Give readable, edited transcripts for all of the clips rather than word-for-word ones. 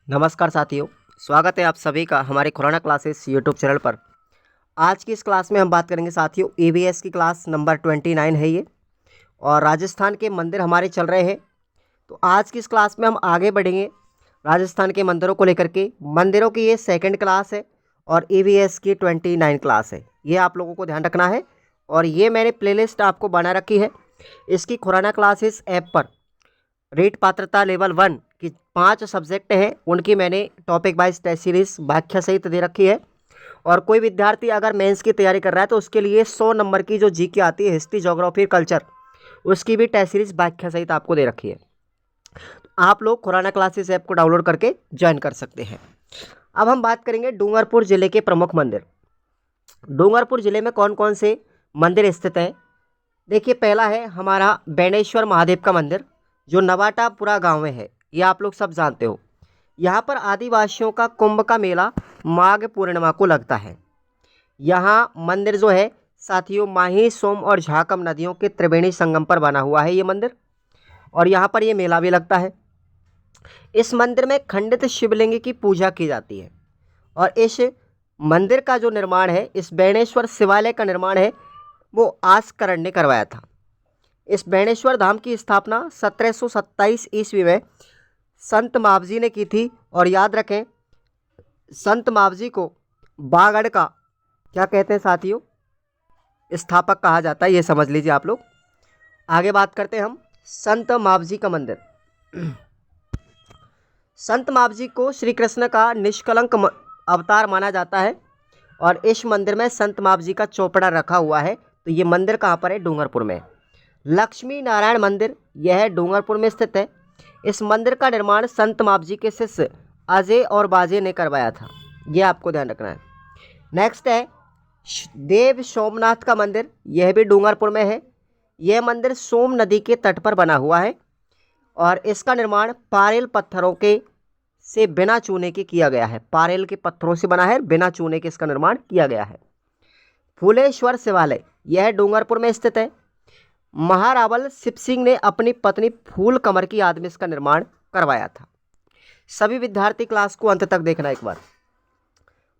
नमस्कार साथियों, स्वागत है आप सभी का हमारे खुराना क्लासेस यूट्यूब चैनल पर। आज की इस क्लास में हम बात करेंगे साथियों, ईवीएस की क्लास नंबर 29 है ये, और राजस्थान के मंदिर हमारे चल रहे हैं। तो आज की इस क्लास में हम आगे बढ़ेंगे राजस्थान के मंदिरों को लेकर के। मंदिरों की ये सेकंड क्लास है और ईवीएस की 29 क्लास है, ये आप लोगों को ध्यान रखना है। और ये मैंने प्लेलिस्ट आपको बना रखी है इसकी खुराना क्लासेस ऐप पर। रीट पात्रता लेवल 1 की 5 सब्जेक्ट हैं, उनकी मैंने टॉपिक वाइज टेस्ट सीरीज व्याख्या सहित दे रखी है। और कोई विद्यार्थी अगर मेंस की तैयारी कर रहा है तो उसके लिए 100 नंबर की जो जीके आती है, हिस्ट्री ज्योग्राफी कल्चर, उसकी भी टेस्ट सीरीज व्याख्या सहित आपको दे रखी है। आप लोग खुराना क्लासेस ऐप को डाउनलोड करके ज्वाइन कर सकते हैं। अब हम बात करेंगे डूंगरपुर जिले के प्रमुख मंदिर। डूंगरपुर जिले में कौन कौन से मंदिर स्थित हैं? देखिए, पहला है हमारा बेणेश्वर महादेव का मंदिर, जो नवाटापुरा गांव में है, ये आप लोग सब जानते हो। यहाँ पर आदिवासियों का कुंभ का मेला माघ पूर्णिमा को लगता है। यहाँ मंदिर जो है साथियों, माही, सोम और झाकम नदियों के त्रिवेणी संगम पर बना हुआ है ये मंदिर, और यहाँ पर ये मेला भी लगता है। इस मंदिर में खंडित शिवलिंग की पूजा की जाती है। और इस मंदिर का जो निर्माण है, इस बेणेश्वर शिवालय का निर्माण है, वो आस्करण ने करवाया था। इस बेणेश्वर धाम की स्थापना 1727 ईस्वी में संत मावजी ने की थी। और याद रखें, संत मावजी को बागड़ का क्या कहते हैं साथियों, स्थापक कहा जाता है, ये समझ लीजिए आप लोग। आगे बात करते हैं हम संत मावजी का मंदिर। संत मावजी को श्री कृष्ण का निष्कलंक अवतार माना जाता है, और इस मंदिर में संत मावजी का चौपड़ा रखा हुआ है। तो ये मंदिर कहाँ पर है? डूंगरपुर में। लक्ष्मी नारायण मंदिर, यह डूंगरपुर में स्थित है। इस मंदिर का निर्माण संत मावजी के शिष्य अजय और बाजे ने करवाया था, यह आपको ध्यान रखना है। नेक्स्ट है देव सोमनाथ का मंदिर, यह भी डूंगरपुर में है। यह मंदिर सोम नदी के तट पर बना हुआ है, और इसका निर्माण पारेल पत्थरों के से बिना चूने के किया गया है। पारेल के पत्थरों से बना है, बिना चूने के इसका निर्माण किया गया है। फूलेश्वर शिवालय, यह डूंगरपुर में स्थित है। महारावल शिव सिंह ने अपनी पत्नी फूल कमर की याद में इसका निर्माण करवाया था। सभी विद्यार्थी क्लास को अंत तक देखना एक बार।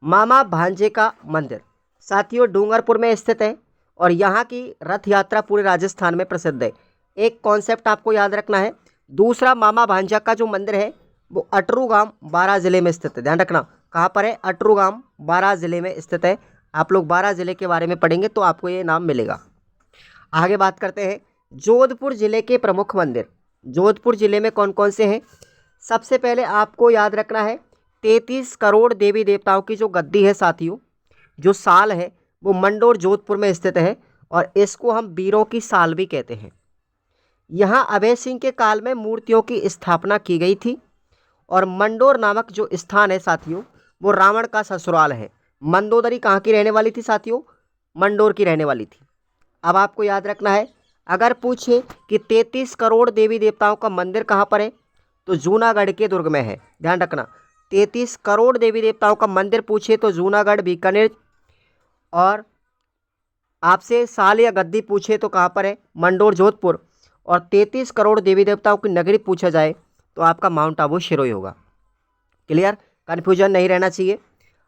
मामा भांजे का मंदिर साथियों डूंगरपुर में स्थित है, और यहाँ की रथ यात्रा पूरे राजस्थान में प्रसिद्ध है। एक कॉन्सेप्ट आपको याद रखना है। दूसरा, मामा भांजा का जो मंदिर है वो अटरू गांव बारां जिले में स्थित है। ध्यान रखना, कहाँ पर है? अटरू गांव बारां जिले में स्थित है। आप लोग बारां जिले के बारे में पढ़ेंगे तो आपको ये नाम मिलेगा। आगे बात करते हैं जोधपुर जिले के प्रमुख मंदिर। जोधपुर जिले में कौन कौन से हैं? सबसे पहले आपको याद रखना है 33 करोड़ देवी देवताओं की जो गद्दी है साथियों, जो साल है, वो मंडोर जोधपुर में स्थित है, और इसको हम वीरों की साल भी कहते हैं। यहाँ अभय सिंह के काल में मूर्तियों की स्थापना की गई थी। और मंडोर नामक जो स्थान है साथियों, वो रावण का ससुराल है। मंदोदरी कहाँ की रहने वाली थी साथियों? मंडोर की रहने वाली थी। अब आपको याद रखना है, अगर पूछे कि 33 करोड़ देवी देवताओं का मंदिर कहाँ पर है, तो जूनागढ़ के दुर्ग में है। ध्यान रखना, 33 करोड़ देवी देवताओं का मंदिर पूछे तो जूनागढ़, बीकानेर, और आपसे साल या गद्दी पूछे तो कहाँ पर है? मंडोर, जोधपुर। और 33 करोड़ देवी देवताओं की नगरी पूछा जाए तो आपका माउंट आबू शिरोई होगा। क्लियर? कन्फ्यूजन नहीं रहना चाहिए।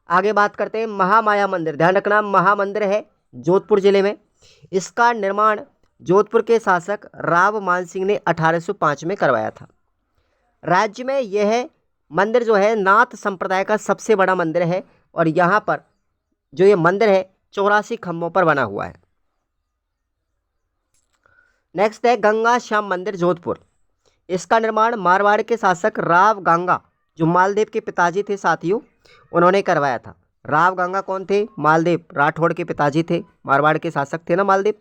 आगे बात करते हैं महामाया मंदिर। ध्यान रखना, महामंदिर है जोधपुर जिले में। इसका निर्माण जोधपुर के शासक राव मान सिंह ने 1805 में करवाया था। राज्य में यह मंदिर जो है नाथ संप्रदाय का सबसे बड़ा मंदिर है, और यहाँ पर जो ये मंदिर है 84 खंभों पर बना हुआ है। नेक्स्ट है गंगा श्याम मंदिर जोधपुर। इसका निर्माण मारवाड़ के शासक राव गंगा, जो मालदेव के पिताजी थे साथियों, उन्होंने करवाया था। राव गंगा कौन थे? मालदेव राठौड़ के पिताजी थे। मारवाड़ के शासक थे ना मालदेव,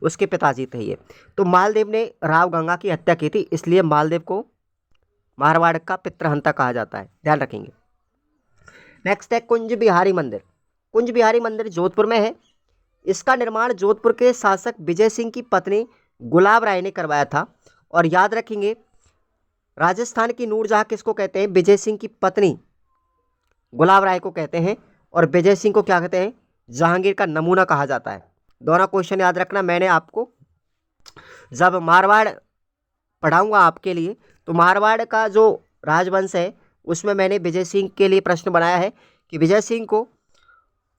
उसके पिताजी थे ये। तो मालदेव ने राव गंगा की हत्या की थी, इसलिए मालदेव को मारवाड़ का पितृहंता कहा जाता है, ध्यान रखेंगे। नेक्स्ट है कुंज बिहारी मंदिर। कुंज बिहारी मंदिर जोधपुर में है। इसका निर्माण जोधपुर के शासक विजय सिंह की पत्नी गुलाब राय ने करवाया था। और याद रखेंगे, राजस्थान की नूरजहां किसको कहते हैं? विजय सिंह की पत्नी गुलाब राय को कहते हैं, और विजय सिंह को क्या कहते हैं? जहांगीर का नमूना कहा जाता है। दोनों क्वेश्चन याद रखना, मैंने आपको जब मारवाड़ पढ़ाऊंगा आपके लिए, तो मारवाड़ का जो राजवंश है उसमें मैंने विजय सिंह के लिए प्रश्न बनाया है कि विजय सिंह को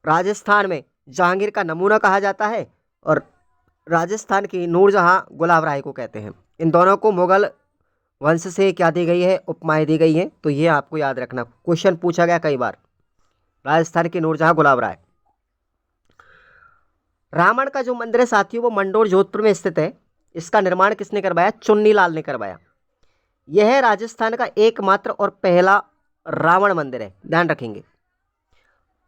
राजस्थान में जहांगीर का नमूना कहा जाता है और राजस्थान की नूरजहां गुलाब राय को कहते हैं। इन दोनों को मुगल वंश से क्या दी गई है, उपमाएं दी गई हैं। तो ये आपको याद रखना, क्वेश्चन पूछा गया कई बार। राजस्थान की नूरजहां गुलाब राय। रावण का जो मंदिर है साथियों वो मंडोर जोधपुर में स्थित है। इसका निर्माण किसने करवाया? चुन्नीलाल ने करवाया। यह राजस्थान का एकमात्र और पहला रावण मंदिर है, ध्यान रखेंगे।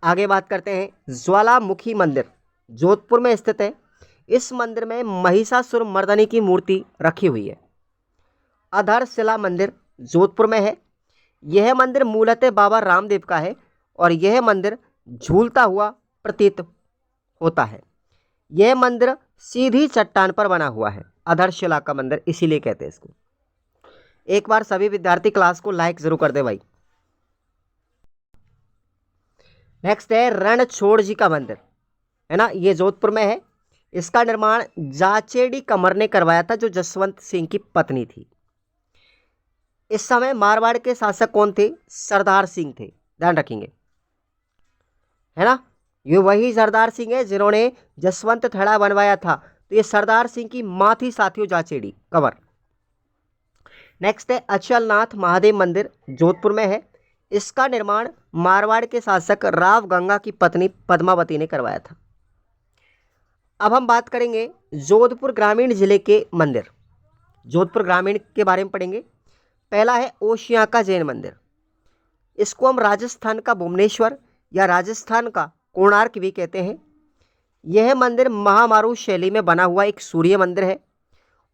आगे बात करते हैं ज्वालामुखी मंदिर, जोधपुर में स्थित है। इस मंदिर में महिषासुर मर्दनी की मूर्ति रखी हुई है। अधरशिला मंदिर जोधपुर में है। यह मंदिर मूलतः बाबा रामदेव का है और यह मंदिर झूलता हुआ प्रतीत होता है। यह मंदिर सीधी चट्टान पर बना हुआ है, अधरशिला का मंदिर इसीलिए कहते हैं इसको। एक बार सभी विद्यार्थी क्लास को लाइक जरूर कर दे भाई। नेक्स्ट है रणछोड़ जी का मंदिर, है ना, ये जोधपुर में है। इसका निर्माण जाचेडी कमर ने करवाया था, जो जसवंत सिंह की पत्नी थी। इस समय मारवाड़ के शासक कौन थे? सरदार सिंह थे, ध्यान रखेंगे, है ना। ये वही सरदार सिंह है जिन्होंने जसवंत थड़ा बनवाया था। तो ये सरदार सिंह की मां थी साथियों, जाचेडी कंवर। नेक्स्ट है अचलनाथ महादेव मंदिर, जोधपुर में है। इसका निर्माण मारवाड़ के शासक राव गंगा की पत्नी पद्मावती ने करवाया था। अब हम बात करेंगे जोधपुर ग्रामीण जिले के मंदिर। जोधपुर ग्रामीण के बारे में पढ़ेंगे। पहला है ओशिया का जैन मंदिर। इसको हम राजस्थान का भुवनेश्वर या राजस्थान का कोणार्क भी कहते हैं। यह मंदिर महामारू शैली में बना हुआ एक सूर्य मंदिर है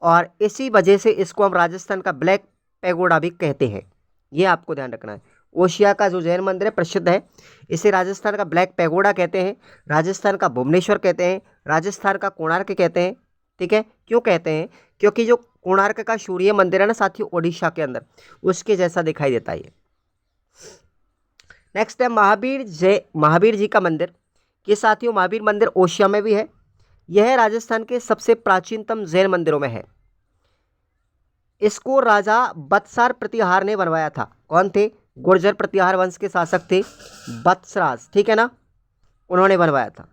और इसी वजह से इसको हम राजस्थान का ब्लैक पैगोडा भी कहते हैं। ये आपको ध्यान रखना है। ओशिया का जो जैन मंदिर है प्रसिद्ध है, इसे राजस्थान का ब्लैक पैगोडा कहते हैं, राजस्थान का भुवनेश्वर कहते हैं, राजस्थान का कोणार्क कहते हैं। ठीक है, क्यों कहते हैं? क्योंकि जो कोणार्क का सूर्य मंदिर है ना साथियों, ओडिशा के अंदर, उसके जैसा दिखाई देता है ये। नेक्स्ट है महावीर जी का मंदिर। ये साथियों महावीर मंदिर ओशिया में भी है। यह राजस्थान के सबसे प्राचीनतम जैन मंदिरों में है। इसको राजा बत्सार प्रतिहार ने बनवाया था। कौन थे? गुर्जर प्रतिहार वंश के शासक थे बत्सराज, ठीक है ना, उन्होंने बनवाया था।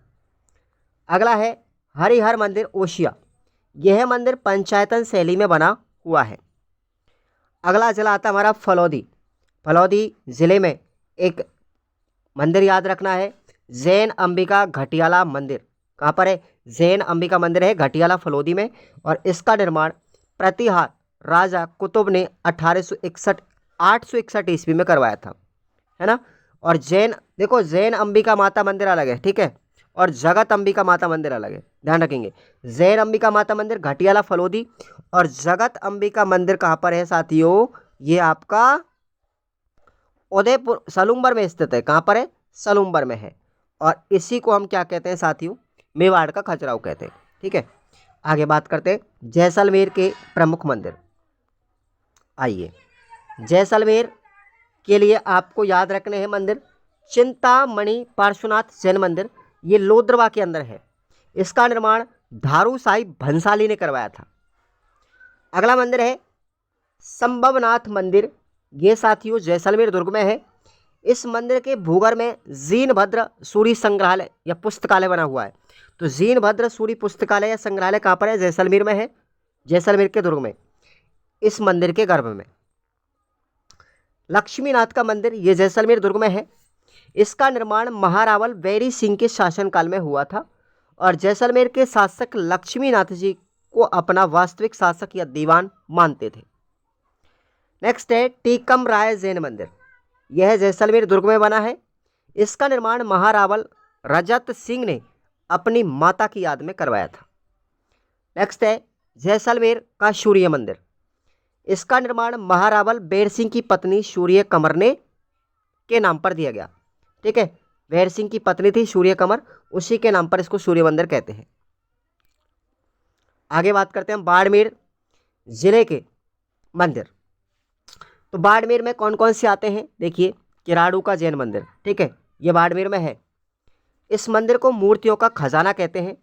अगला है हरिहर मंदिर ओशिया। यह मंदिर पंचायतन शैली में बना हुआ है। अगला जिला आता हमारा फलौदी। फलौदी जिले में एक मंदिर याद रखना है, जैन अंबिका घटियाला मंदिर। कहाँ पर है? जैन अंबिका मंदिर है घटियाला फलौदी में। और इसका निर्माण प्रतिहार राजा कुतुब ने 861 ईस्वी में करवाया था, है ना। और जैन देखो, जैन अंबिका माता मंदिर अलग है, ठीक है, और जगत अंबिका माता मंदिर अलग है, ध्यान रखेंगे। जैन अंबिका माता मंदिर घटियाला फलौदी और जगत अंबिका मंदिर कहाँ पर है साथियों? ये आपका उदयपुर सलूम्बर में स्थित है। कहाँ पर है? सलूम्बर में है। और इसी को हम क्या कहते हैं साथियों? मेवाड़ का खजुराहो कहते हैं। ठीक है, आगे बात करते हैं जैसलमेर के प्रमुख मंदिर। आइए, जैसलमेर के लिए आपको याद रखने हैं मंदिर। चिंतामणि पार्श्वनाथ जैन मंदिर, ये लोद्रवा के अंदर है। इसका निर्माण धारू साहिब भंसाली ने करवाया था। अगला मंदिर है संभवनाथ मंदिर। ये साथियों जैसलमेर दुर्ग में है। इस मंदिर के भूगर्भ में जीनभद्र सूरी संग्रहालय या पुस्तकालय बना हुआ है। तो जीनभद्र सूरी पुस्तकालय या संग्रहालय कहाँ पर है? जैसलमेर में है, जैसलमेर के दुर्ग में, इस मंदिर के गर्भ में। लक्ष्मीनाथ का मंदिर, ये जैसलमेर दुर्ग में है। इसका निर्माण महारावल बैरी सिंह के शासनकाल में हुआ था और जैसलमेर के शासक लक्ष्मीनाथ जी को अपना वास्तविक शासक या दीवान मानते थे। नेक्स्ट है टीकम राय जैन मंदिर। यह जैसलमेर दुर्ग में बना है। इसका निर्माण महारावल रजत सिंह ने अपनी माता की याद में करवाया था। नेक्स्ट है जैसलमेर का सूर्य मंदिर। इसका निर्माण महारावल बैर सिंह की पत्नी सूर्य कमर ने के नाम पर दिया गया। ठीक है, बैर सिंह की पत्नी थी सूर्य कमर, उसी के नाम पर इसको सूर्य मंदिर कहते हैं। आगे बात करते हैं बाड़मेर जिले के मंदिर। तो बाड़मेर में कौन कौन से आते हैं? देखिए, किराड़ू का जैन मंदिर, ठीक है, ये बाड़मेर में है। इस मंदिर को मूर्तियों का खजाना कहते हैं।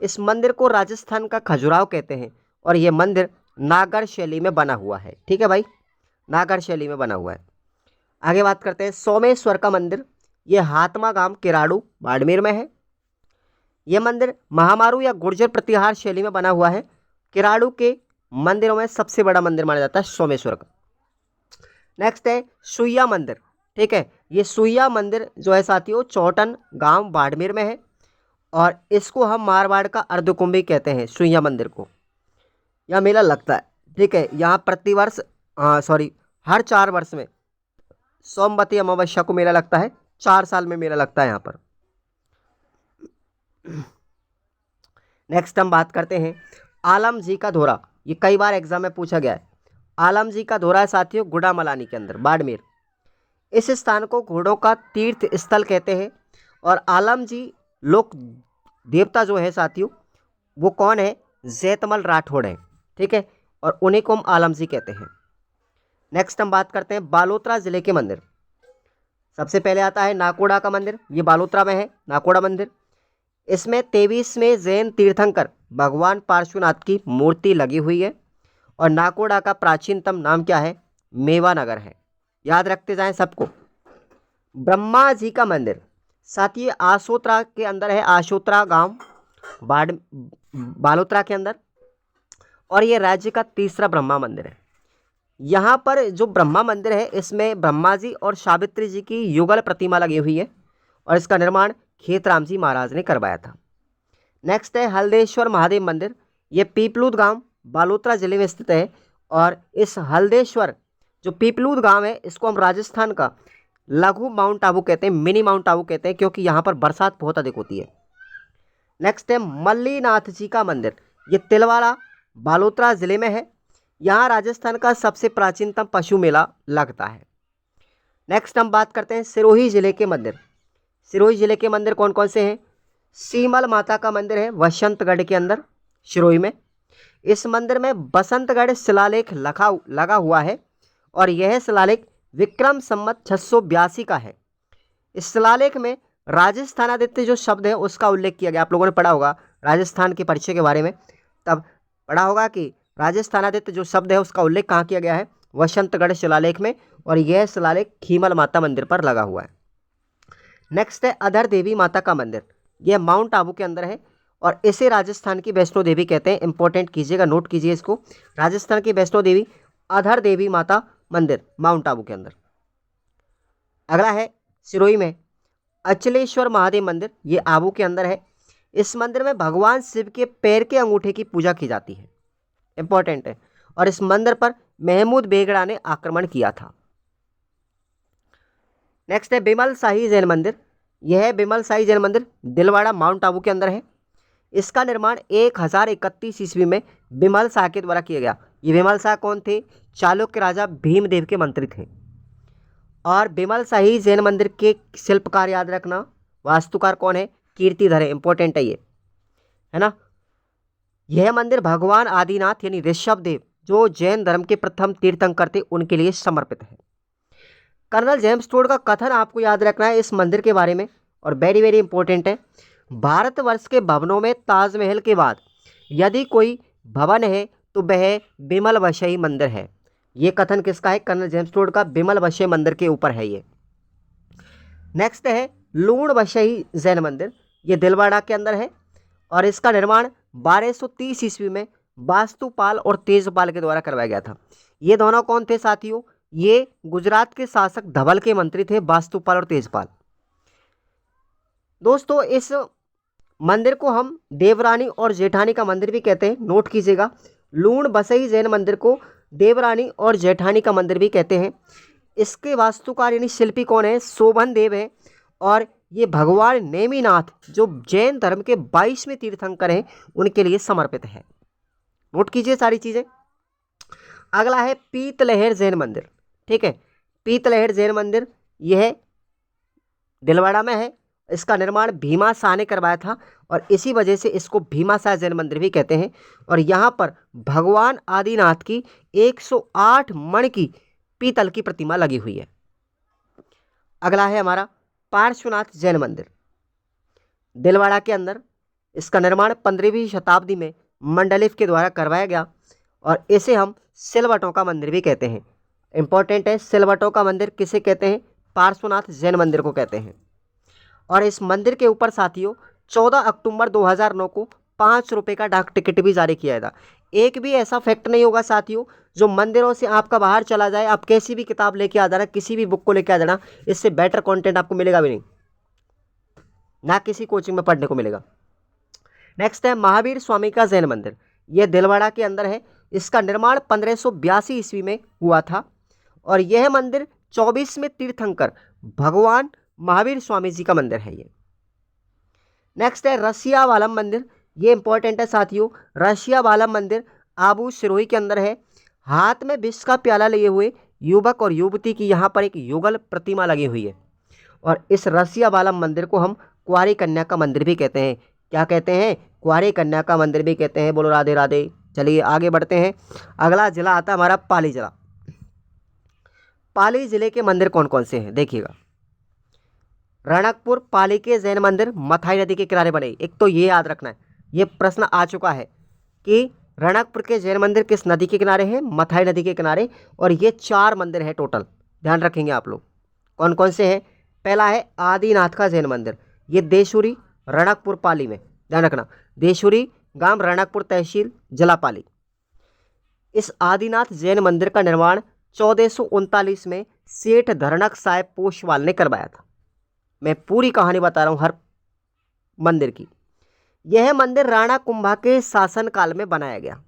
इस मंदिर को राजस्थान का खजुराहो कहते हैं और ये मंदिर नागर शैली में बना हुआ है। ठीक है भाई, नागर शैली में बना हुआ है। आगे बात करते हैं सोमेश्वर का मंदिर। ये हातमा गांव किराड़ू बाड़मेर में है। यह मंदिर महामारू या गुर्जर प्रतिहार शैली में बना हुआ है। किराड़ू के मंदिरों में सबसे बड़ा मंदिर माना जाता है सोमेश्वर का। नेक्स्ट है सुइया मंदिर। ठीक है, ये सुइया मंदिर जो है साथियों चौटन गांव बाड़मेर में है और इसको हम मारवाड़ का अर्धकुंभी कहते हैं। सुइया मंदिर को यह मेला लगता है। ठीक है, यहाँ प्रतिवर्ष हर 4 वर्ष में सोमवती अमावस्या को मेला लगता है। 4 साल में मेला लगता है यहाँ पर। नेक्स्ट हम बात करते हैं आलम जी का धोरा। ये कई बार एग्जाम में पूछा गया है। आलम जी का धोरा है साथियों गुड़ामलानी के अंदर बाड़मेर। इस स्थान को घोड़ों का तीर्थ स्थल कहते हैं और आलम जी लोक देवता जो है साथियों वो कौन है? जैतमल राठौड़ है। ठीक है, और उन्हीं को हम आलम जी कहते हैं। नेक्स्ट हम बात करते हैं बालोतरा जिले के मंदिर। सबसे पहले आता है नाकोड़ा का मंदिर। ये बालोतरा में है नाकोड़ा मंदिर। इसमें 23वें जैन तीर्थंकर भगवान पार्श्वनाथ की मूर्ति लगी हुई है और नाकोड़ा का प्राचीनतम नाम क्या है? मेवानगर है। याद रखते जाएं सबको। ब्रह्मा जी का मंदिर साथी आशोत्रा के अंदर है। आशोत्रा गांव बालोतरा के अंदर और ये राज्य का तीसरा ब्रह्मा मंदिर है। यहाँ पर जो ब्रह्मा मंदिर है इसमें ब्रह्मा जी और सावित्री जी की युगल प्रतिमा लगी हुई है और इसका निर्माण खेतराम जी महाराज ने करवाया था। नेक्स्ट है हल्देश्वर महादेव मंदिर। ये पीपलूद गांव बालोतरा जिले में स्थित है और इस हल्देश्वर जो पीपलूद गांव है इसको हम राजस्थान का लघु माउंट आबू कहते हैं, मिनी माउंट आबू कहते हैं, क्योंकि यहाँ पर बरसात बहुत अधिक होती है। नेक्स्ट है मल्लीनाथ जी का मंदिर। ये तिलवाड़ा बालोतरा जिले में है। यहाँ राजस्थान का सबसे प्राचीनतम पशु मेला लगता है। नेक्स्ट हम बात करते हैं सिरोही जिले के मंदिर। सिरोही जिले के मंदिर कौन कौन से हैं? सीमल माता का मंदिर है वसंतगढ़ के अंदर सिरोही में। इस मंदिर में बसंतगढ़ शिलालेख लगा हुआ है और यह शिलालेख विक्रम संवत 682 का है। इस शिलालेख में राजस्थानादित्य जो शब्द है उसका उल्लेख किया गया। आप लोगों ने पढ़ा होगा राजस्थान के परिचय के बारे में, तब पढ़ा होगा कि राजस्थानादित्य जो शब्द है उसका उल्लेख कहाँ किया गया है? वसंतगढ़ शिलालेख में, और यह शिलालेख खीमल माता मंदिर पर लगा हुआ है। नेक्स्ट है अधर देवी माता का मंदिर। यह माउंट आबू के अंदर है और इसे राजस्थान की वैष्णो देवी कहते हैं। इंपॉर्टेंट कीजिएगा, नोट कीजिए इसको। राजस्थान की वैष्णो देवी अधर देवी माता मंदिर माउंट आबू के अंदर। अगला है सिरोही में अचलेश्वर महादेव मंदिर। ये आबू के अंदर है। इस मंदिर में भगवान शिव के पैर के अंगूठे की पूजा की जाती है। इंपॉर्टेंट है। और इस मंदिर पर महमूद बेगड़ा ने आक्रमण किया था। नेक्स्ट है बिमल शाही जैन मंदिर। यह है बिमल शाही जैन मंदिर दिलवाड़ा माउंट आबू के अंदर है। इसका निर्माण 1031 ईस्वी में बिमल शाह के द्वारा किया गया। ये बिमल शाह कौन थे? चालुक्य राजा भीमदेव के मंत्री थे। और बिमल शाही जैन मंदिर के शिल्पकार याद रखना, वास्तुकार कौन है? कीर्तिधर है। इंपॉर्टेंट है ये, है ना। यह मंदिर भगवान आदिनाथ यानी ऋषभ देव जो जैन धर्म के प्रथम तीर्थंकर थे उनके लिए समर्पित है। कर्नल जेम्स टोड का कथन आपको याद रखना है इस मंदिर के बारे में और वेरी वेरी इंपॉर्टेंट है। भारतवर्ष के भवनों में ताजमहल के बाद यदि कोई भवन है तो वह बिमल वशई मंदिर है। ये कथन किसका है? कर्नल जेम्स टोड का। बिमल वशई मंदिर के ऊपर है ये। नेक्स्ट है लूण वशई जैन मंदिर। ये दिलवाड़ा के अंदर है और इसका निर्माण 1230 ईस्वी में वास्तुपाल और तेजपाल के द्वारा करवाया गया था। ये दोनों कौन थे साथियों? ये गुजरात के शासक धवल के मंत्री थे, वास्तुपाल और तेजपाल। दोस्तों इस मंदिर को हम देवरानी और जेठानी का मंदिर भी कहते हैं, नोट कीजिएगा। लूण बसई जैन मंदिर को देवरानी और जेठानी का मंदिर भी कहते हैं। इसके वास्तुकार यानी शिल्पी कौन है? शोभन देव है और ये भगवान नेमिनाथ जो जैन धर्म के 22वें तीर्थंकर हैं उनके लिए समर्पित है। नोट कीजिए सारी चीज़ें। अगला है पीतलहर जैन मंदिर। ठीक है, पीतलहर जैन मंदिर यह दिलवाड़ा में है। इसका निर्माण भीमा शाह ने करवाया था और इसी वजह से इसको भीमा शाह जैन मंदिर भी कहते हैं। और यहाँ पर भगवान आदिनाथ की 108 मण की पीतल की प्रतिमा लगी हुई है। अगला है हमारा पार्श्वनाथ जैन मंदिर दिलवाड़ा के अंदर। इसका निर्माण 15वीं शताब्दी में मंडलिफ के द्वारा करवाया गया और इसे हम सिलवटों का मंदिर भी कहते हैं। इंपॉर्टेंट है। सिलवटों मंदिर किसे कहते हैं? पार्श्वनाथ जैन मंदिर को कहते हैं। और इस मंदिर के ऊपर साथियों 14 अक्टूबर 2009 को 5 रुपये का डाक टिकट भी जारी किया था। एक भी ऐसा फैक्ट नहीं होगा साथियों जो मंदिरों से आपका बाहर चला जाए, आप कैसी भी किताब लेके आ जाना, किसी भी बुक को लेके आ जाना, इससे बेटर कंटेंट आपको मिलेगा भी नहीं, ना किसी कोचिंग में पढ़ने को मिलेगा। नेक्स्ट है महावीर स्वामी का जैन मंदिर। यह दिलवाड़ा के अंदर है। इसका निर्माण 1582 ईस्वी में हुआ था और यह मंदिर 24वें तीर्थंकर भगवान महावीर स्वामी जी का मंदिर है ये। नेक्स्ट है रसिया वालम मंदिर। ये इंपॉर्टेंट है साथियों। रसिया वालम मंदिर आबू सिरोही के अंदर है। हाथ में विष का प्याला लिए हुए युवक और युवती की यहाँ पर एक युगल प्रतिमा लगी हुई है और इस रसिया वालम मंदिर को हम कुंवारी कन्या का मंदिर भी कहते हैं। क्या कहते हैं? कुंवारी कन्या का मंदिर भी कहते हैं। बोलो राधे राधे। चलिए आगे बढ़ते हैं। अगला जिला आता है हमारा पाली जिला। पाली जिले के मंदिर कौन कौन से हैं देखिएगा। रणकपुर पाली के जैन मंदिर मथाई नदी के किनारे बने। एक तो ये याद रखना है, ये प्रश्न आ चुका है कि रणकपुर के जैन मंदिर किस नदी के किनारे हैं? मथाई नदी के किनारे। और ये 4 मंदिर है टोटल, ध्यान रखेंगे आप लोग। कौन कौन से हैं? पहला है आदिनाथ का जैन मंदिर। ये देशुरी रणकपुर पाली में, ध्यान रखना, देशुरी गांव रणकपुर तहसील जिला पाली। इस आदिनाथ जैन मंदिर का निर्माण 1439 में सेठ धरणक साहेब पोशवाल ने करवाया था। मैं पूरी कहानी बता रहा हूँ हर मंदिर की। यह मंदिर राणा कुंभा के शासनकाल में बनाया गया।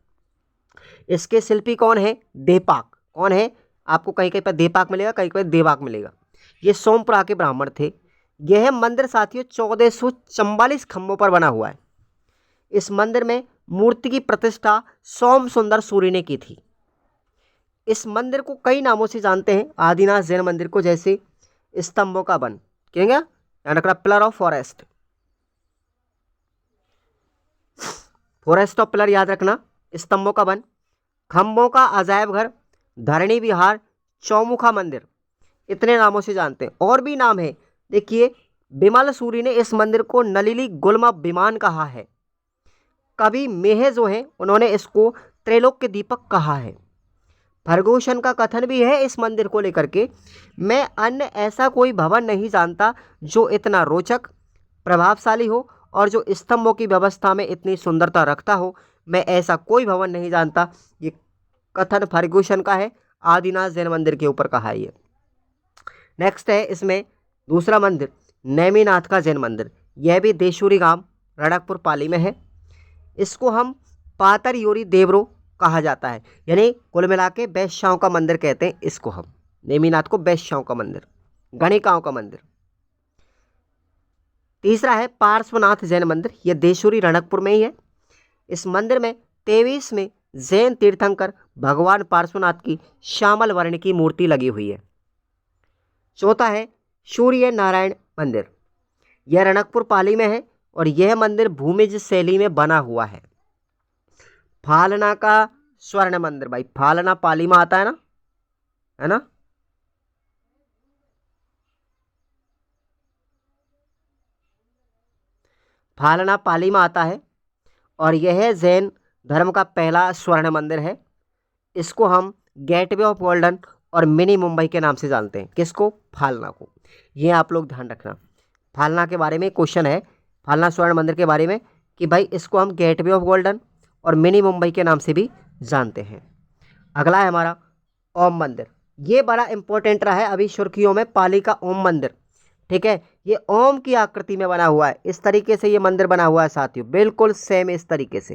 इसके शिल्पी कौन है? देपाक। कौन है? आपको कहीं कहीं पर देपाक मिलेगा, कहीं कहीं देवाक मिलेगा। ये सोमपुरा के ब्राह्मण थे। यह मंदिर साथियों 1444 खंभों पर बना हुआ है। इस मंदिर में मूर्ति की प्रतिष्ठा सोम सुंदर सूरी ने की थी। इस मंदिर को कई नामों से जानते हैं आदिनाथ जैन मंदिर को, जैसे स्तंभों का वन कहेंगे, याद रखना, pillar of forest, forest of pillar याद रखना, स्तंभों का वन, खंभों का अजायब घर, धरणी विहार, चौमुखा मंदिर, इतने नामों से जानते हैं। और भी नाम है, देखिए बिमल सूरी ने इस मंदिर को नलिनी गुल्म विमान कहा है। कवि मेह जो हैं उन्होंने इसको त्रैलोक्य दीपक कहा है। फर्गुसन का कथन भी है इस मंदिर को लेकर के, मैं अन्य ऐसा कोई भवन नहीं जानता जो इतना रोचक, प्रभावशाली हो और जो स्तंभों की व्यवस्था में इतनी सुंदरता रखता हो। मैं ऐसा कोई भवन नहीं जानता। ये कथन फर्गुसन का है, आदिनाथ जैन मंदिर के ऊपर कहा है ये। नेक्स्ट है इसमें दूसरा मंदिर नेमिनाथ का जैन मंदिर। यह भी देशुरी गांव रणकपुर पाली में है। इसको हम पातर योरी देवरो कहा जाता है, यानी कुल मिला के वैश्याओं का मंदिर कहते हैं इसको हम। नेमिनाथ को वैश्याओं का मंदिर, गणिकाओं का मंदिर। तीसरा है पार्श्वनाथ जैन मंदिर। यह देशुरी रणकपुर में ही है। इस मंदिर में 23वें जैन तीर्थंकर भगवान पार्श्वनाथ की श्यामल वर्ण की मूर्ति लगी हुई है। चौथा है सूर्य नारायण मंदिर। यह रणकपुर पाली में है और यह मंदिर भूमिज शैली में बना हुआ है। फालना का स्वर्ण मंदिर, भाई फालना पाली में आता है ना? फालना पाली में आता है और यह जैन धर्म का पहला स्वर्ण मंदिर है। इसको हम गेटवे ऑफ गोल्डन और मिनी मुंबई के नाम से जानते हैं। किसको? फालना को। ये आप लोग ध्यान रखना। फालना के बारे में क्वेश्चन है, फालना स्वर्ण मंदिर के बारे में, कि भाई इसको हम गेटवे ऑफ गोल्डन और मिनी मुंबई के नाम से भी जानते हैं। अगला है हमारा ओम मंदिर। ये बड़ा इंपॉर्टेंट रहा है अभी सुर्खियों में, पाली का ओम मंदिर। ठीक है, ये ओम की आकृति में बना हुआ है। इस तरीके से ये मंदिर बना हुआ है साथियों, बिल्कुल सेम इस तरीके से,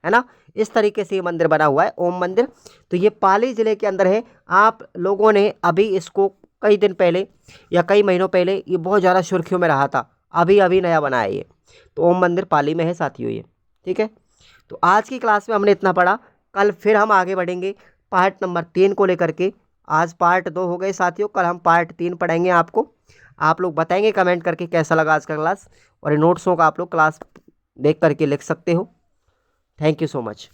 है ना? इस तरीके से ये मंदिर बना हुआ है ओम मंदिर। तो ये पाली जिले के अंदर है। आप लोगों ने अभी इसको कई दिन पहले या कई महीनों पहले, ये बहुत ज़्यादा सुर्खियों में रहा था, अभी अभी नया बना है ये। तो ओम मंदिर पाली में है साथियों ये। ठीक है, तो आज की क्लास में हमने इतना पढ़ा। कल फिर हम आगे बढ़ेंगे पार्ट नंबर 3 को लेकर के। आज पार्ट 2 हो गए साथियों, कल हम पार्ट 3 पढ़ेंगे आपको। आप लोग बताएंगे कमेंट करके कैसा लगा आज का क्लास, और इन नोट्सों का आप लोग क्लास देख करके लिख सकते हो। Thank you so much.